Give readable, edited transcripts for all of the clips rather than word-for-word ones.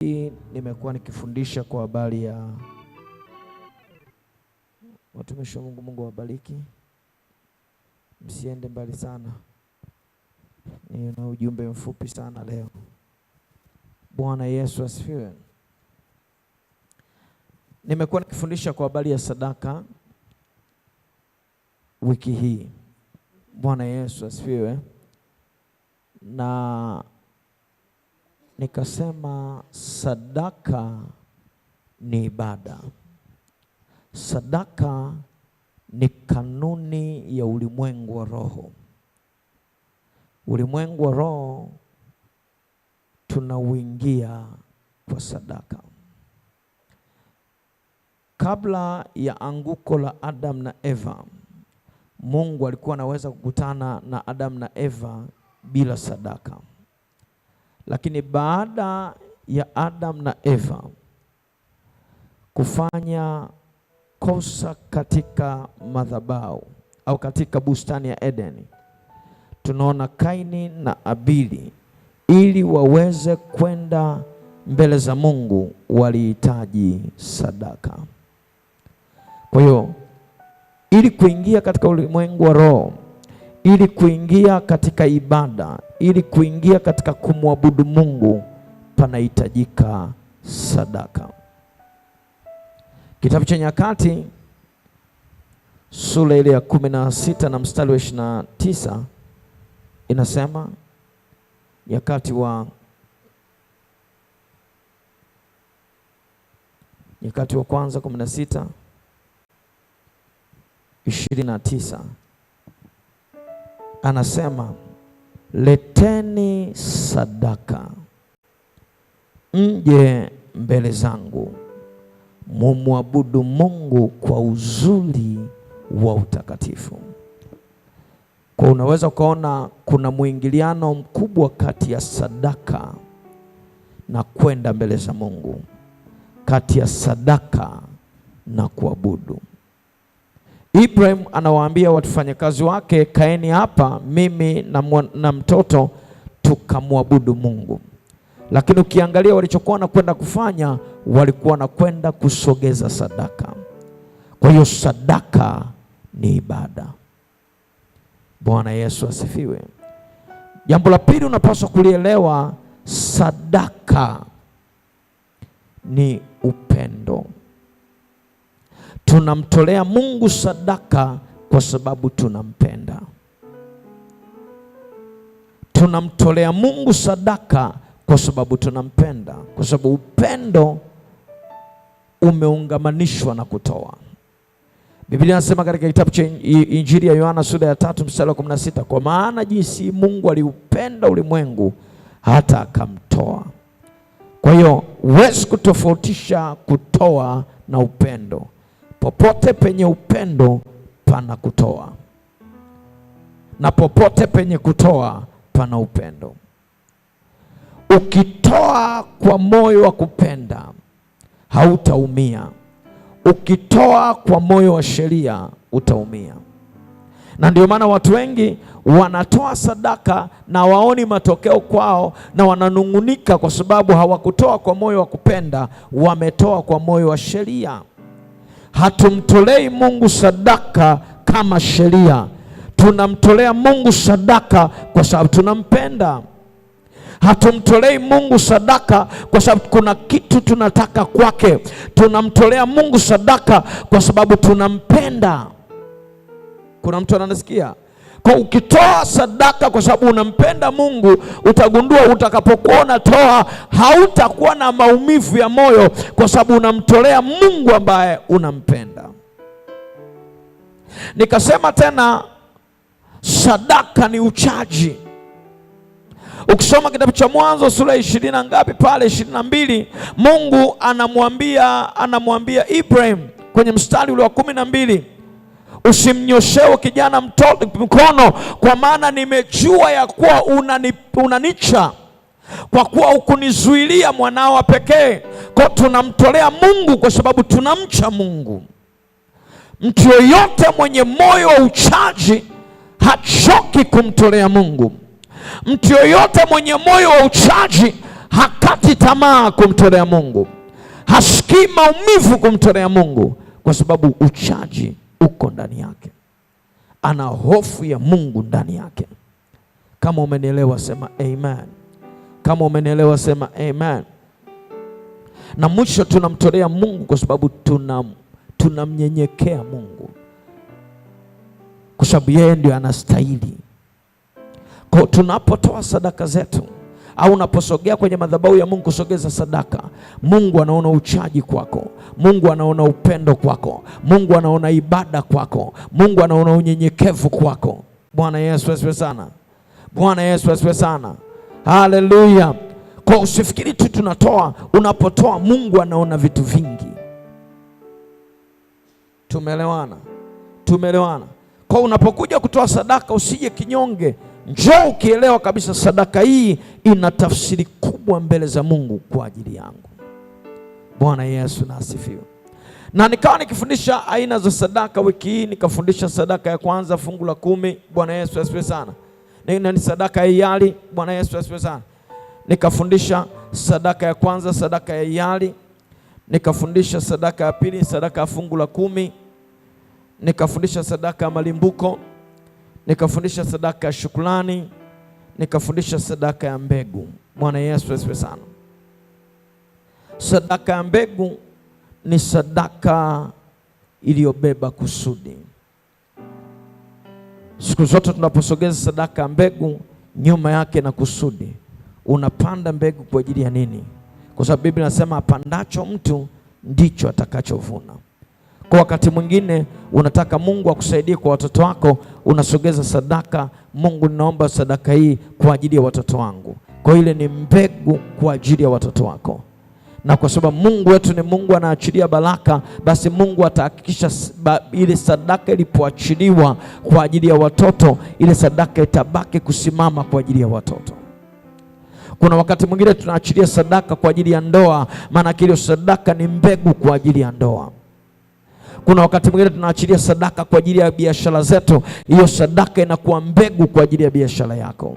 Hii nimekuwa nikifundisha kwa habari ya watumishi wa Mungu. Mungu awabariki. Msiende mbali sana. Nina ujumbe mfupi sana leo. Bwana Yesu asifiwe. Nimekuwa nikifundisha kwa habari ya sadaka wiki hii. Bwana Yesu asifiwe. Na nikasema sadaka ni ibada. Sadaka ni kanuni ya ulimwengu wa roho. Ulimwengu wa roho tunauingia kwa sadaka. Kabla ya anguko la Adam na Eva, Mungu alikuwa anaweza kukutana na Adam na Eva bila sadaka. Lakini baada ya Adam na Eva kufanya kosa katika madhabahu au katika bustani ya Edeni, tunaona Kaini na Abili, ili waweze kwenda mbele za Mungu walihitaji sadaka. Kwa hiyo ili kuingia katika ulimwengu wa roho, ili kuingia katika ibada, ili kuingia katika kumwabudu Mungu, panahitajika sadaka. Kitabu cha Nyakati sura ile ya 16 na mstari wa 29 inasema, Nyakati wa kwanza 16:29 anasema, leteni sadaka mje mbele zangu, mumwabudu Mungu kwa uzuri wa utakatifu. Kwa unaweza ukaona kuna mwingiliano mkubwa kati ya sadaka na kwenda mbele za Mungu, kati ya sadaka na kuabudu. Ibrahim anawaambia wafanyakazi wake, kaeni hapa mimi na mtoto tukamwabudu Mungu. Lakini ukiangalia walichokuwa wanakwenda kufanya, walikuwa wanakwenda kusogeza sadaka. Kwa hiyo sadaka ni ibada. Bwana Yesu asifiwe. Jambo la pili unapaswa kulielewa, sadaka ni upendo. Tunamtolea Mungu sadaka kwa sababu tunampenda. Tunamtolea Mungu sadaka kwa sababu tunampenda, kwa sababu upendo umeungamanishwa na kutoa. Biblia inasema katika kitabu cha Injili ya Yohana sura ya 3 mstari wa 16, kwa maana jinsi Mungu aliupenda ulimwengu hata akamtoa. Kwa hiyo huwezi kutofautisha kutoa na upendo. Popote penye upendo pana kutoa, na popote penye kutoa pana upendo. Ukitoa kwa moyo wa kupenda hautaumia. Ukitoa kwa moyo wa sheria utaumia. Na ndio maana watu wengi wanatoa sadaka na waoni matokeo kwao, na wananungunika kwa sababu hawakutoa kwa moyo wa kupenda, wametoa kwa moyo wa sheria. Hatumtolei Mungu sadaka kama sheria. Tunamtolea Mungu sadaka kwa sababu tunampenda. Hatumtolei Mungu sadaka kwa sababu kuna kitu tunataka kwake. Tunamtolea Mungu sadaka kwa sababu tunampenda. Kuna mtu ananisikia? Kwa ukitoa sadaka kwa sababu unampenda Mungu, utagundua utakapokuwa unatoa hautakuwa na maumivu ya moyo, kwa sababu unamtolea Mungu ambaye unampenda. Nikasema tena, sadaka ni uchaji. Ukisoma kitabu cha Mwanzo sura 20 na ngapi pale 22, Mungu anamwambia Ibrahim kwenye mstari ule wa 12, usimnyoshee kijana mkono, kwa maana nimejua ya kuwa unanicha, kwa kuwa hukunizuilia mwanao wa pekee. Kwa tunamtolea Mungu kwa sababu tunamcha Mungu. Mtu yoyote mwenye moyo wa uchaji hachoki kumtolea Mungu. Mtu yoyote mwenye moyo wa uchaji hakati tamaa kumtolea Mungu, hasikii maumivu kumtolea Mungu, kwa sababu uchaji uko ndani yake, ana hofu ya Mungu ndani yake. Kama umenielewa sema amen. Kama umenielewa sema amen. Na mwisho tunamtolea Mungu kwa sababu tunamnyenyekea Mungu, kwa sababu yeye ndio anastahili. Kwa tunapotoa sadaka zetu au unaposogea kwenye madhabahu ya Mungu kusogeza sadaka, Mungu anaona uchaji kwako, Mungu anaona upendo kwako, Mungu anaona ibada kwako, Mungu anaona unyenyekevu kwako. Bwana Yesu asifiwe sana. Bwana Yesu asifiwe sana. Haleluya. Kwa usifikiri tu tunatoa, unapotoa Mungu anaona vitu vingi. Tumeelewana? Tumeelewana? Kwa unapokuja kutoa sadaka usije kinyonge. Njoo ukielewa kabisa sadaka hii ina tafsiri kubwa mbele za Mungu kwa ajili yangu. Bwana Yesu na asifiwe. Na nikawa nikifundisha aina za sadaka wiki hii, nikafundisha sadaka ya kwanza fungu la 10. Bwana Yesu asifiwe sana. Ni sadaka ya hiari. Bwana Yesu asifiwe sana. Nikafundisha sadaka ya kwanza, sadaka ya hiari. Nikafundisha sadaka ya pili, sadaka ya fungu la 10. Nikafundisha sadaka ya malimbuko. Nikafundisha sadaka ya shukrani. Nikafundisha sadaka ya mbegu. Bwana Yesu asifiwe sana. Sadaka ya mbegu ni sadaka iliyobeba kusudi. Siku zote tunaposogeza sadaka ya mbegu, nyuma yake na kusudi. Unapanda mbegu kwa ajili ya nini? Kwa sababu Biblia inasema apandacho mtu ndicho atakachovuna. Kwa wakati mwingine unataka Mungu akusaidie kwa watoto wako, unasogeza sadaka. Mungu, ninaomba sadaka hii kwa ajili ya watoto wangu. Kwa ile ni mbegu kwa ajili ya watoto wako. Na kwa sababu Mungu wetu ni Mungu anaachilia baraka, basi Mungu atahakikisha ile sadaka ilipoachiliwa kwa ajili ya watoto, ile sadaka itabaki kusimama kwa ajili ya watoto. Kuna wakati mwingine tunaachilia sadaka kwa ajili ya ndoa, maana kile sadaka ni mbegu kwa ajili ya ndoa. Kuna wakati mwingine tunaachilia sadaka kwa ajili ya biashara zetu, hiyo sadaka inakuwa mbegu kwa ajili ya biashara yako.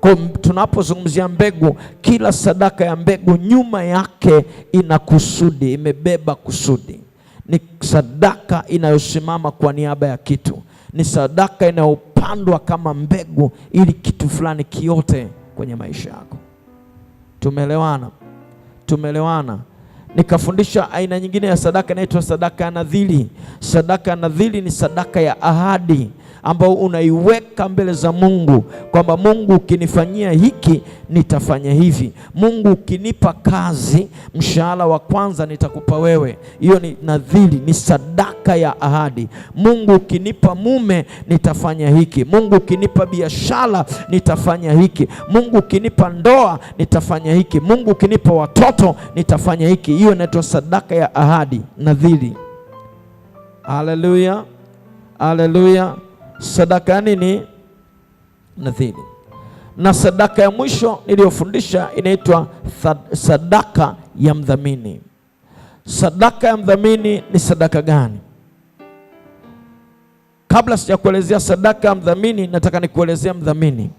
Kwa tunapozungumzia mbegu, kila sadaka ya mbegu nyuma yake ina kusudi, imebeba kusudi. Ni sadaka inayosimama kwa niaba ya kitu. Ni sadaka inayopandwa kama mbegu ili kitu fulani kiote kwenye maisha yako. Tumeelewana? Tumeelewana? Nikafundisha aina nyingine ya sadaka inaitwa sadaka ya nadhiri. Sadaka ya nadhiri ni sadaka ya ahadi ambao unaiweka mbele za Mungu kwamba Mungu, ukinifanyia hiki nitafanya hivi. Mungu, ukinipa kazi, mshahara wa kwanza nitakupa wewe. Hiyo ni nadhiri, ni sadaka ya ahadi. Mungu, ukinipa mume nitafanya hiki. Mungu, ukinipa biashara nitafanya hiki. Mungu, ukinipa ndoa nitafanya hiki. Mungu, ukinipa watoto nitafanya hiki. Hiyo inaitwa sadaka ya ahadi, nadhiri. Haleluya. Haleluya. Sadaka nini? Nadhiri. Na sadaka ya mwisho niliyofundisha inaitwa sadaka ya mdhamini. Sadaka ya mdhamini ni sadaka gani? Kabla sijakuelezea sadaka ya mdhamini, nataka nikuelezea mdhamini.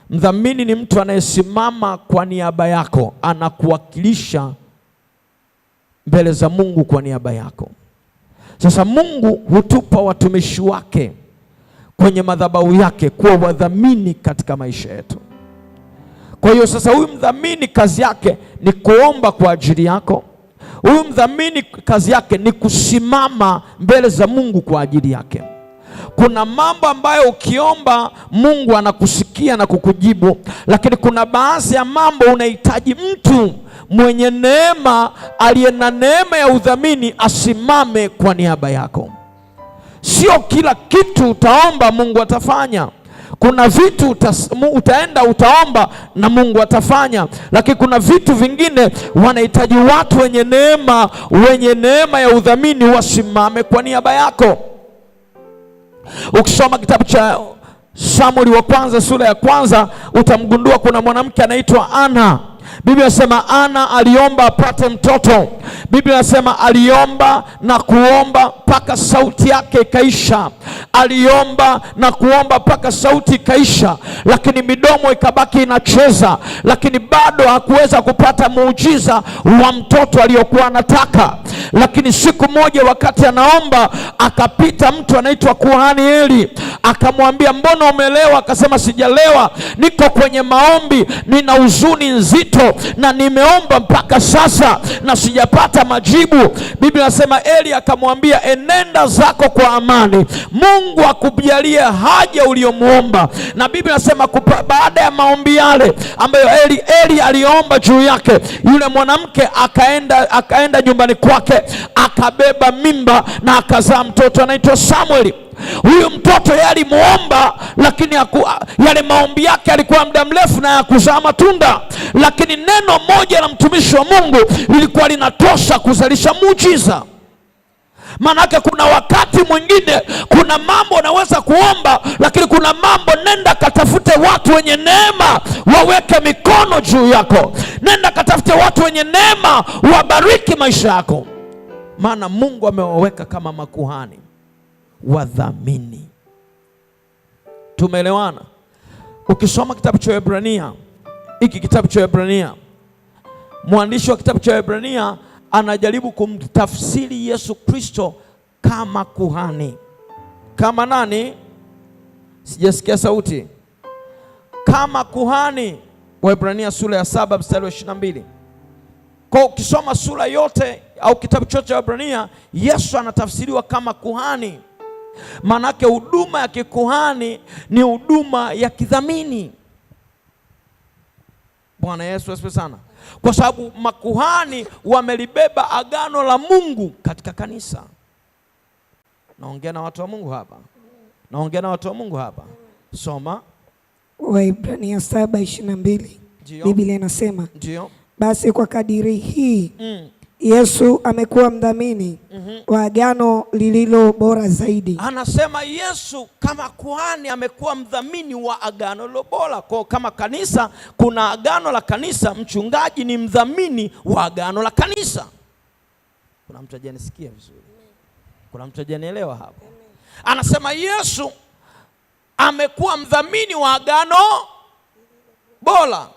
Mdhamini ni mtu anayesimama kwa niaba yako, anakuwakilisha mbele za Mungu kwa niaba yako. Sasa Mungu hutupa watumishi wake kwenye madhabahu yake kuwa wadhamini katika maisha yetu. Kwa hiyo sasa huyu mdhamini kazi yake ni kuomba kwa ajili yako. Huyu mdhamini kazi yake ni kusimama mbele za Mungu kwa ajili yake. Kuna mambo ambayo ukiomba Mungu anakusikia na kukujibu, lakini kuna baadhi ya mambo unahitaji mtu mwenye neema, aliye na neema ya udhamini asimame kwa niaba yako. Sio kila kitu utaomba Mungu atafanya. Kuna vitu utaenda utaomba na Mungu atafanya, lakini kuna vitu vingine wanahitaji watu wenye neema ya udhamini wasimame kwa niaba yako. Ukisoma kitabu cha Samueli wa kwanza sura ya kwanza utamgundua kuna mwanamke anaitwa Ana. Biblia inasema Ana aliomba apate mtoto. Biblia inasema aliomba na kuomba mpaka sauti yake ikaisha. Aliomba na kuomba mpaka sauti ikaisha, lakini midomo ikabaki inacheza, lakini bado hakuweza kupata muujiza wa mtoto aliyokuwa anataka. Lakini siku moja wakati anaomba, akapita mtu anaitwa kuhani Eli, akamwambia, mbona umelewa? Akasema, sijalewa, niko kwenye maombi, nina huzuni nzito na nimeomba mpaka sasa na sijapata majibu. Biblia inasema Eli akamwambia, enenda zako kwa amani, Mungu akujalie haja uliyomuomba. Na Biblia inasema baada ya maombi yale ambayo Eli aliomba juu yake, yule mwanamke akaenda nyumbani kwake, akabeba mimba na akazaa mtoto anaitwa Samueli. Huyu mtoto yeye alimuomba, lakini yale maombi yake alikuwa muda mrefu na yakuzaa matunda, lakini neno moja la mtumishi wa Mungu lilikuwa linatosha kuzalisha muujiza. Maanake kuna wakati mwingine kuna mambo unaweza kuomba, lakini kuna mambo, nenda katafute watu wenye neema waweke mikono juu yako. Nenda katafute watu wenye neema wabariki maisha yako, maana Mungu amewaweka kama makuhani wadhamini. Tumeelewana? Ukisoma kitabu cha Waebrania, hiki kitabu cha Waebrania, mwandishi wa kitabu cha Waebrania anajaribu kumtafsiri Yesu Kristo kama kuhani. Kama nani? Sijasikia sauti. Kama kuhani. Waebrania sura ya 7 mstari wa 22. Kwa ukisoma sura yote au kitabu chote cha Waebrania, Yesu anatafsiriwa kama kuhani. Manake huduma ya kikuhani ni huduma ya kidhamini. Bwana Yesu asifiwe sana. Kwa sababu makuhani wamelibeba agano la Mungu katika kanisa. Naongea na watu wa Mungu hapa. Naongea na watu wa Mungu hapa. Soma Waebrania 7:22. Biblia inasema, basi kwa kadiri hii Yesu amekuwa mdhamini wa agano lililo bora zaidi. Anasema Yesu kama kuhani amekuwa mdhamini wa agano lililo bora. Kwa kama kanisa kuna agano la kanisa, mchungaji ni mdhamini wa agano la kanisa. Kuna mtu hajanisikia vizuri? Kuna mtu hajanielewa hapo? Anasema Yesu amekuwa mdhamini wa agano bora.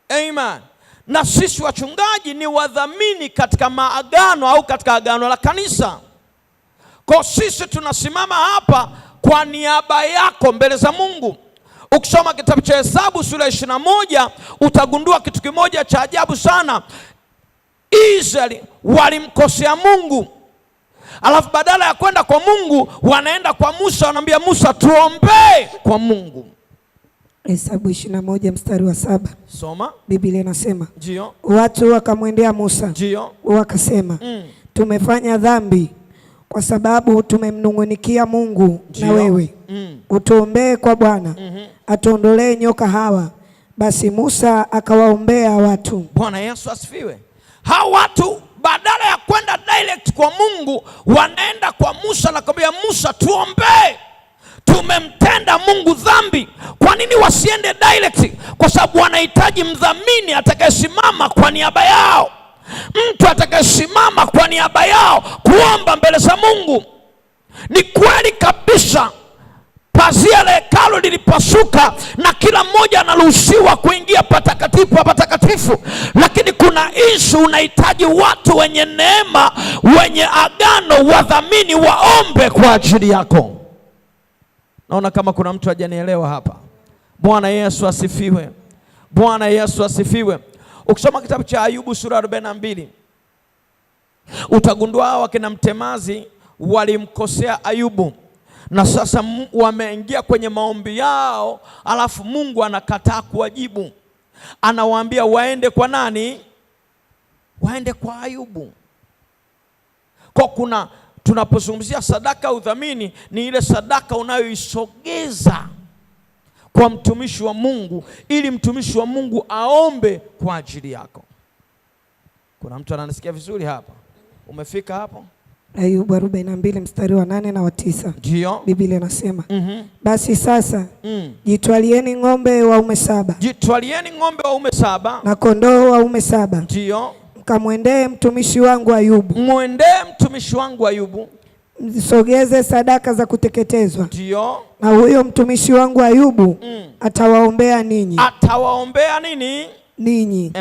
Amen. Na sisi wachungaji ni wadhamini katika maagano au katika agano la kanisa. Kwa sisi tunasimama hapa kwa niaba yako mbele za Mungu. Ukisoma kitabu cha Hesabu sura ya 21 utagundua kitu kimoja cha ajabu sana. Israeli walimkosea Mungu, alafu badala ya kwenda kwa Mungu wanaenda kwa Musa, wanamwambia Musa, tuombee kwa Mungu. Hesabu 21 mstari wa 7. Soma. Biblia inasema, ndio, watu wakamwendea Musa, ndio, wakasema, tumefanya dhambi kwa sababu tumemnung'unikia Mungu. Ndio. Na wewe utuombee kwa Bwana atuondolee nyoka hawa. Basi Musa akawaombea watu. Bwana Yesu asifiwe. Hao watu badala ya kwenda direct kwa Mungu wanaenda kwa Musa na kumwambia Musa, tuombee, tumemtenda Mungu dhambi. Kwa nini wasiende direct? Kwa sababu wanahitaji mdhamini atakayesimama kwa niaba yao, mtu atakayesimama kwa niaba yao kuomba mbele za Mungu. Ni kweli kabisa, pazia la hekalu lilipasuka na kila mmoja anaruhusiwa kuingia patakatifu pa patakatifu, lakini kuna issue, unahitaji watu wenye neema, wenye agano, wadhamini waombe kwa ajili yako. Naona kama kuna mtu hajanielewa hapa. Bwana Yesu asifiwe. Bwana Yesu asifiwe. Ukisoma kitabu cha Ayubu sura 42 utagundua hawa kina mtemazi walimkosea Ayubu, na sasa wameingia kwenye maombi yao, alafu Mungu anakataa kuwajibu. Anawaambia waende kwa nani? Waende kwa Ayubu. Kwa tunapozungumzia sadaka udhamini, ni ile sadaka unayoisogeza kwa mtumishi wa Mungu ili mtumishi wa Mungu aombe kwa ajili yako. Kuna mtu ananisikia vizuri hapa? Umefika hapo? Ayubu 42 mstari wa 8 na wa 9. Ndio. Biblia inasema, basi sasa jitwalieni ng'ombe waume 7. Jitwalieni ng'ombe waume 7 na kondoo waume 7. Ndio. Mkamwendee mtumishi wangu Ayubu. Mwendee mtumishi wangu Ayubu. msogeze sadaka za kuteketezwa. Ndio. Na huyo mtumishi wangu Ayubu atawaombea ninyi. Atawaombea nini? Ninyi.